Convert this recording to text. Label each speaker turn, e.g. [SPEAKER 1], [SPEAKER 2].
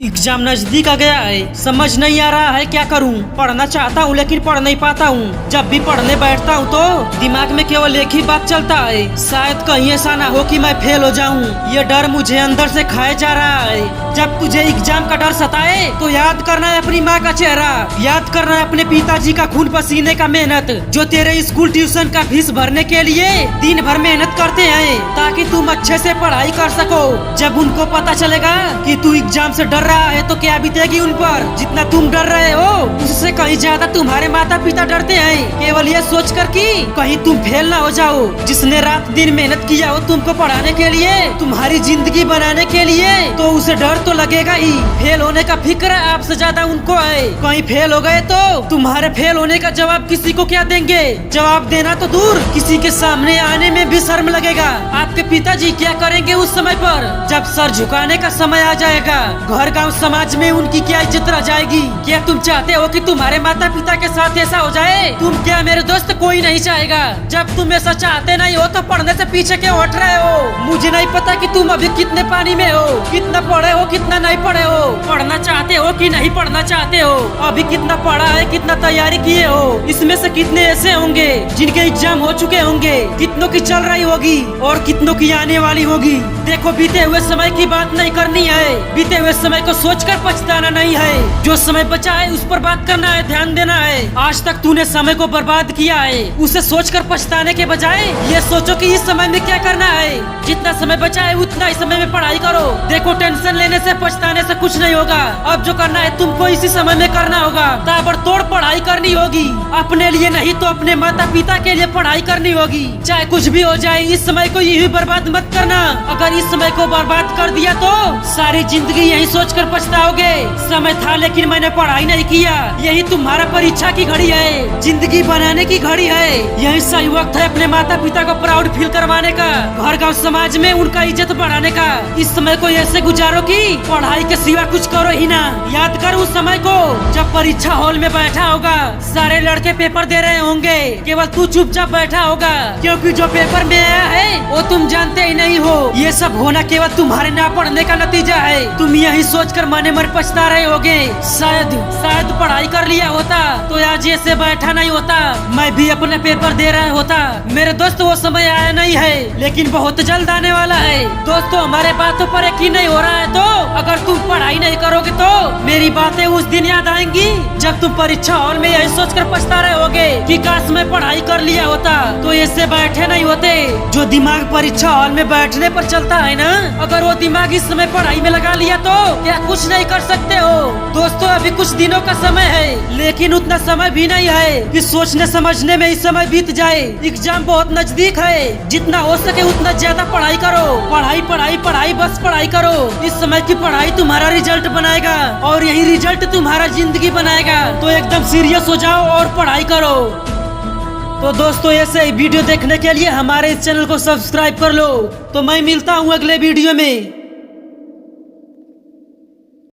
[SPEAKER 1] Exam नजदीक आ गया है, समझ नहीं आ रहा है क्या करूं। पढ़ना चाहता हूं लेकिन पढ़ नहीं पाता हूं। जब भी पढ़ने बैठता हूं तो दिमाग में केवल एक ही बात चलता है, शायद कहीं ऐसा ना हो कि मैं फेल हो जाऊं। ये डर मुझे अंदर से खाए जा रहा है। जब तुझे एग्जाम का डर सताए तो याद करना है अपनी माँ का चेहरा, याद करना है अपने पिताजी का खून पसीने का मेहनत, जो तेरे स्कूल ट्यूशन का फीस भरने के लिए दिन भर मेहनत करते हैं ताकि तुम अच्छे से पढ़ाई कर सको। जब उनको पता चलेगा कि तू एग्जाम से डर रहा है तो क्या बीतेगी उन पर। जितना तुम डर रहे हो उससे कहीं ज्यादा तुम्हारे माता पिता डरते हैं, केवल ये सोच कर कि कहीं तुम फेल ना हो जाओ। जिसने रात दिन मेहनत किया हो तुमको पढ़ाने के लिए, तुम्हारी जिंदगी बनाने के लिए, तो उसे डर तो लगेगा ही। फेल होने का फिक्र आपसे ज्यादा उनको है। कहीं फेल हो गए तो तुम्हारे फेल होने का जवाब किसी को क्या देंगे। जवाब देना तो दूर, किसी के सामने आने में भी शर्म लगेगा। आपके पिताजी क्या करेंगे उस समय पर जब सर झुकाने का समय आ जाएगा। घर गांव समाज में उनकी क्या इज्जत रह जाएगी। क्या तुम चाहते हो कि तुम्हारे माता पिता के साथ ऐसा हो जाए। तुम क्या मेरे दोस्त, कोई नहीं चाहेगा। जब तुम ऐसा चाहते नहीं हो तो पढ़ने से पीछे क्यों हट रहे हो। मुझे नहीं पता कि तुम अभी कितने पानी में हो, कितना पढ़े हो कितना नहीं पढ़े हो, पढ़ना चाहते हो कि नहीं पढ़ना चाहते हो, अभी कितना पढ़ा है कितना तैयारी किए हो। इसमें से कितने ऐसे होंगे जिनके एग्जाम हो चुके होंगे, कितनों की चल रही होगी और कितनों की आने वाली होगी। देखो, बीते हुए समय की बात नहीं करनी है, बीते हुए समय को सोचकर पछताना नहीं है। जो समय बचा है उस पर बात करना है, ध्यान देना है। आज तक तूने समय को बर्बाद किया है, उसे सोचकर पछताने के बजाय ये सोचो कि इस समय में क्या करना है। जितना समय बचा है उतना ही समय में पढ़ाई करो। देखो, टेंशन लेने से पछताने से कुछ नहीं होगा। अब जो करना है तुमको इसी समय में करना होगा। ताबड़तोड़ पढ़ाई करनी होगी, अपने लिए नहीं तो अपने माता पिता के लिए पढ़ाई करनी होगी। चाहे कुछ भी हो जाए, इस समय को यही बर्बाद मत करना। अगर इस समय को बर्बाद कर दिया तो सारी जिंदगी यही सोचकर पछताओगे। समय था लेकिन मैंने पढ़ाई नहीं किया। यही तुम्हारा परीक्षा की घड़ी है, जिंदगी बनाने की घड़ी है। यही सही वक्त है अपने माता पिता को प्राउड फील करवाने का, घर गांव समाज में उनका इज्जत बढ़ाने का। इस समय को ऐसे गुजारो कि पढ़ाई के सिवा कुछ करो ही ना। याद कर उस समय को जब परीक्षा हॉल में बैठा होगा, सारे लड़के पेपर दे रहे होंगे, केवल तू चुपचाप बैठा होगा, क्योंकि जो पेपर में आया है वो तुम जानते ही नहीं हो। ये सब होना केवल तुम्हारे ना पढ़ने का नतीजा है। तुम यही सोचकर मने मन पछता रहे होगे, शायद पढ़ाई कर लिया होता तो आज ऐसे बैठा नहीं होता, मैं भी अपने पेपर दे रहा होता। मेरे दोस्त, वो समय आया नहीं है लेकिन बहुत जल्द आने वाला है। दोस्तों, हमारे बातों पर यकीन नहीं हो रहा है तो अगर तुम पढ़ाई नहीं करोगे तो मेरी बातें उस दिन याद आएंगी जब तुम परीक्षा हॉल में यही सोचकर पछता रहे होगे कि काश मैं पढ़ाई कर लिया होता तो ऐसे बैठे नहीं होते। जो दिमाग परीक्षा हॉल में बैठने पर चलता है ना, अगर वो दिमाग इस समय पढ़ाई में लगा लिया तो क्या कुछ नहीं कर सकते हो। दोस्तों, अभी कुछ दिनों का समय है लेकिन उतना समय भी नहीं है कि सोचने समझने में इस समय बीत जाए। एग्जाम बहुत नजदीक है, जितना हो सके उतना ज्यादा पढ़ाई करो। पढ़ाई पढ़ाई पढ़ाई, बस पढ़ाई करो। इस समय की पढ़ाई तुम्हारा रिजल्ट बनाएगा और यही रिजल्ट तुम्हारा जिंदगी बनाएगा। तो एकदम सीरियस हो जाओ और पढ़ाई करो। तो दोस्तों, ऐसे ही वीडियो देखने के लिए हमारे इस चैनल को सब्सक्राइब कर लो। तो मैं मिलता हूँ अगले वीडियो में।